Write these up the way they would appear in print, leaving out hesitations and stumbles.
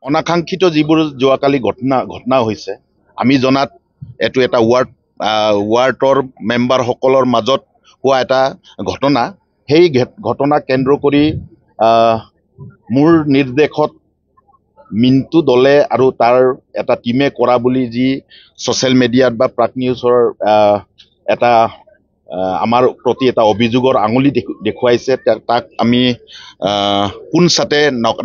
অনাকাংক্ষিত যিবোৰ যোৱাকালি ঘটনা হৈছে আমি জনাত এইটো এটা ৱাৰ্ডৰ মেম্বাৰসকলৰ মাজত হোৱা এটা ঘটনা। সেই ঘটনা কেন্দ্ৰ কৰি মোৰ নিৰ্দেশত মিণ্টু দলে আৰু তাৰ এটা টিমে কৰা বুলি যি ছ'চিয়েল মিডিয়াত বা প্ৰাগ নিউজৰ এটা আমাৰ প্ৰতি এটা অভিযোগৰ আঙুলি দেখুৱাইছে, তাক আমি পোনচাতে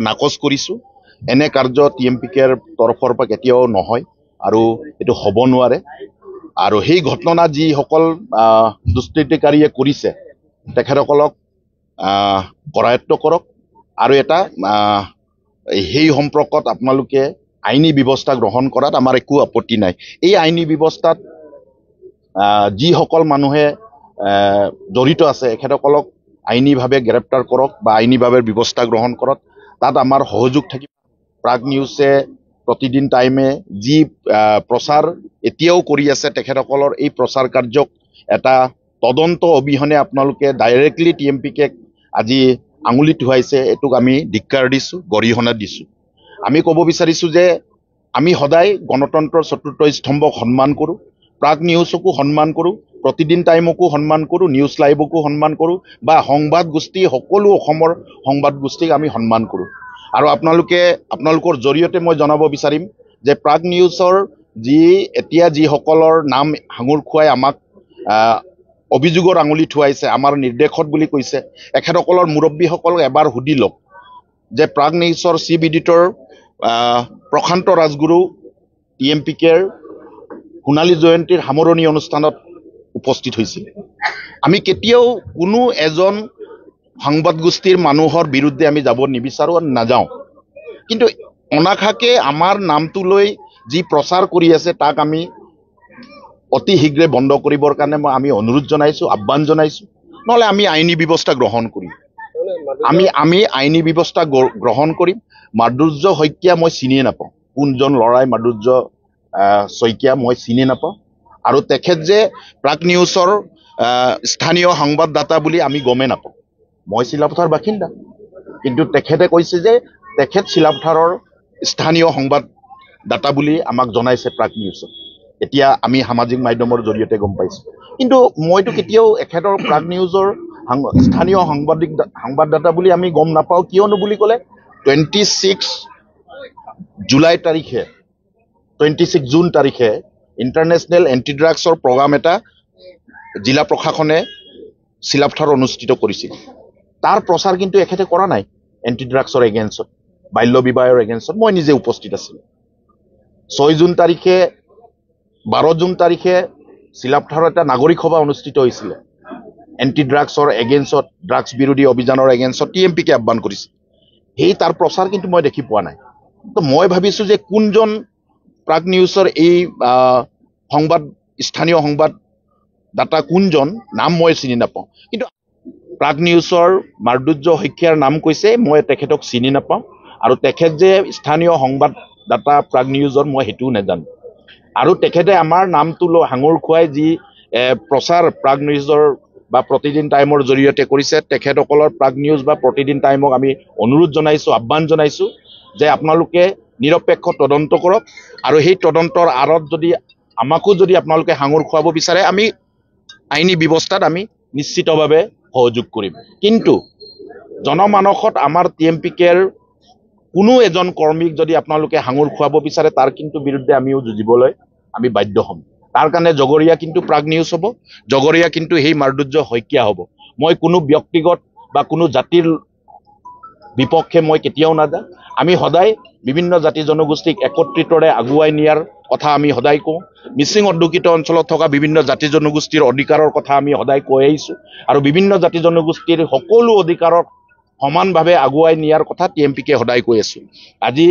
নাকচ কৰিছোঁ। এনে কাৰ্য TMPKৰ তৰফৰ পৰা কেতিয়াও নহয় আৰু এইটো হ'ব নোৱাৰে। আৰু সেই ঘটনা যিসকল দুষ্কৃতিকাৰীয়ে কৰিছে তেখেতসকলক কৰায়ত্ব কৰক আৰু এটা সেই সম্পৰ্কত আপোনালোকে আইনী ব্যৱস্থা গ্ৰহণ কৰাত আমাৰ একো আপত্তি নাই। এই আইনী ব্যৱস্থাত যিসকল মানুহে জড়িত আছে এখেতসকলক আইনীভাৱে গ্ৰেপ্তাৰ কৰক বা আইনীভাৱে ব্যৱস্থা গ্ৰহণ কৰক, তাত আমাৰ সহযোগ থাকিব। প্ৰাগ নিউজে প্ৰতিদিন টাইমে যি প্ৰচাৰ এতিয়াও কৰি আছে তেখেতসকলৰ এই প্ৰচাৰ কাৰ্যক এটা তদন্ত অবিহনে আপোনালোকে ডাইৰেক্টলি TMPKক আজি আঙুলি টুৱাইছে, এইটোক আমি ধিক্কাৰ দিছোঁ, গৰিহণা দিছোঁ। আমি ক'ব বিচাৰিছোঁ যে আমি সদায় গণতন্ত্ৰৰ চতুৰ্থ স্তম্ভক সন্মান কৰোঁ, প্ৰাগ নিউজকো সন্মান কৰোঁ, প্ৰতিদিন টাইমকো সন্মান কৰোঁ, নিউজ লাইভকো সন্মান কৰোঁ বা সংবাদ গোষ্ঠী সকলো অসমৰ সংবাদ গোষ্ঠীক আমি সন্মান কৰোঁ। আৰু আপোনালোকৰ জৰিয়তে মই জনাব বিচাৰিম যে প্ৰাগ নিউজৰ এতিয়া যিসকলৰ নাম সাঙুৰ খুৱাই আমাক অভিযোগৰ আঙুলি টুৱাইছে, আমাৰ নিৰ্দেশত বুলি কৈছে, এখেতসকলৰ মুৰব্বীসকলক এবাৰ সুধি লওক যে প্ৰাগ নিউজৰ চিফ এডিটৰ প্ৰশান্ত ৰাজগুৰু TMPKৰ সোণালী জয়ন্তীৰ সামৰণি অনুষ্ঠানত উপস্থিত হৈছিল। আমি কেতিয়াও কোনো এজন সংবাদ গোষ্ঠীৰ মানুহৰ বিৰুদ্ধে আমি যাব নিবিচাৰোঁ আৰু নাযাওঁ, কিন্তু অনাকাংক্ষিতভাৱে আমাৰ নামটো লৈ যি প্ৰচাৰ কৰি আছে তাক আমি অতি শীঘ্ৰে বন্ধ কৰিবৰ কাৰণে আমি অনুৰোধ জনাইছোঁ, আহ্বান জনাইছোঁ। নহ'লে আমি আইনী ব্যৱস্থা গ্ৰহণ কৰিম। আমি আইনী ব্যৱস্থা গ্ৰহণ কৰিম। মাধুৰ্য শইকীয়া মই চিনিয়ে নাপাওঁ, কোনজন ল'ৰাই মাধুৰ্য শইকীয়া মই চিনি নাপাওঁ। আৰু তেখেত যে প্ৰাগ নিউজৰ স্থানীয় সংবাদদাতা বুলি আমি গমেই নাপাওঁ। মই চিলাপথাৰ বাসিন্দা, কিন্তু তেখেতে কৈছে যে তেখেত চিলাপথাৰৰ স্থানীয় সংবাদদাতা বুলি আমাক জনাইছে প্ৰাগ নিউজত। এতিয়া আমি সামাজিক মাধ্যমৰ জৰিয়তে গম পাইছোঁ, কিন্তু মইতো কেতিয়াও এখেতৰ প্ৰাগ নিউজৰ স্থানীয় সংবাদদাতা বুলি আমি গম নাপাওঁ। কিয়নো বুলি ক'লে 26 জুন তাৰিখে ইণ্টাৰনেশ্যনেল এণ্টি ড্ৰাগছৰ প্ৰগ্ৰাম এটা জিলা প্ৰশাসনে চিলাপথাৰ অনুষ্ঠিত কৰিছিল। তাৰ প্ৰচাৰ কিন্তু এখেতে কৰা নাই। এণ্টি ড্ৰাগছৰ এগেইনষ্টত, বাল্য বিবাহৰ এগেইনষ্টত মই নিজে উপস্থিত আছিলোঁ। 12 জুন তাৰিখে চিলাপথাৰত এটা নাগৰিক সভা অনুষ্ঠিত হৈছিলে এণ্টি ড্ৰাগছৰ এগেইনষ্টত, ড্ৰাগছ বিৰোধী অভিযানৰ এগেইনষ্টত TMPK আহ্বান কৰিছিল। তাৰ প্ৰচাৰ কিন্তু মই দেখি পোৱা নাই। তো মই ভাবিছোঁ যে কোনজন প্ৰাগ নিউজৰ এই স্থানীয় সংবাদদাতা কোনজন, নাম মই চিনি নাপাওঁ। কিন্তু প্ৰাগ নিউজৰ মাধুৰ্য শইকীয়াৰ নাম কৈছে, মই তেখেতক চিনি নাপাওঁ। আৰু তেখেত যে স্থানীয় সংবাদদাতা প্ৰাগ নিউজৰ মই সেইটোও নাজানো। আৰু তেখেতে আমাৰ নামটো সাঙুৰ খুৱাই যি প্ৰচাৰ প্ৰাগ নিউজৰ বা প্ৰতিদিন টাইমৰ জৰিয়তে কৰিছে, তেখেতসকলৰ প্ৰাগ নিউজ বা প্ৰতিদিন টাইমক আমি অনুৰোধ জনাইছোঁ, আহ্বান জনাইছোঁ যে আপোনালোকে নিৰপেক্ষ তদন্ত কৰক। আৰু সেই তদন্তৰ আঁৰত আমাকো যদি আপোনালোকে সাঙুৰ খুৱাব বিচাৰে, আমি আইনী ব্যৱস্থাত আমি নিশ্চিতভাৱে সহযোগ কৰিম। কিন্তু জনমানসত আমাৰ TMPKৰ কোনো এজন কৰ্মীক যদি আপোনালোকে সাঙুৰ খুৱাব বিচাৰে, তাৰ কিন্তু বিৰুদ্ধে আমিও যুঁজিবলৈ আমি বাধ্য হ'ম। তাৰ কাৰণে জগৰীয়া কিন্তু প্ৰাগ নিউজ হ'ব, জগৰীয়া কিন্তু সেই মাধুৰ্য শইকীয়া হ'ব। মই কোনো ব্যক্তিগত বা কোনো জাতিৰ বিপক্ষে মই কেতিয়াও নাযাওঁ। আমি সদায় বিভিন্ন জাতি জনগোষ্ঠীক একত্ৰিতৰে আগুৱাই নিয়াৰ কথা আমি সদায় কওঁ। মিচিং অধ্যুষিত অঞ্চলত থকা বিভিন্ন জাতি জনগোষ্ঠীৰ অধিকাৰৰ কথা আমি সদায় কৈ আহিছোঁ, আৰু বিভিন্ন জাতি জনগোষ্ঠীৰ সকলো অধিকাৰক সমানভাৱে আগুৱাই নিয়াৰ কথা TMPK সদায় কৈ আছোঁ। আজি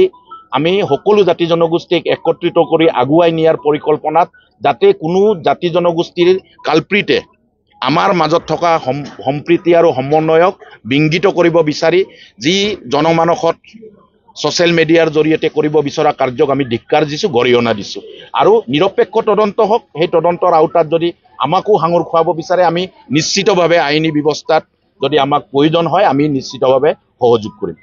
আমি সকলো জাতি জনগোষ্ঠীক একত্ৰিত কৰি আগুৱাই নিয়াৰ পৰিকল্পনাত যাতে কোনো জাতি জনগোষ্ঠীৰ কালপ্ৰিতে আমাৰ মাজত থকা সম্প্ৰীতি আৰু সমন্বয়ক বিংগিত কৰিব বিচাৰি যি জনমানসত ছ'চিয়েল মিডিয়াৰ জৰিয়তে কৰিব বিচৰা কাৰ্যক আমি ধিক্কাৰ দিছোঁ, গৰিহণা দিছোঁ। আৰু নিৰপেক্ষ তদন্ত হওক, সেই তদন্তৰ আওতাত যদি আমাকো সাঙুৰ খুৱাব বিচাৰে, আমি নিশ্চিতভাৱে আইনী ব্যৱস্থাত যদি আমাক প্ৰয়োজন হয় আমি নিশ্চিতভাৱে সহযোগ কৰিম।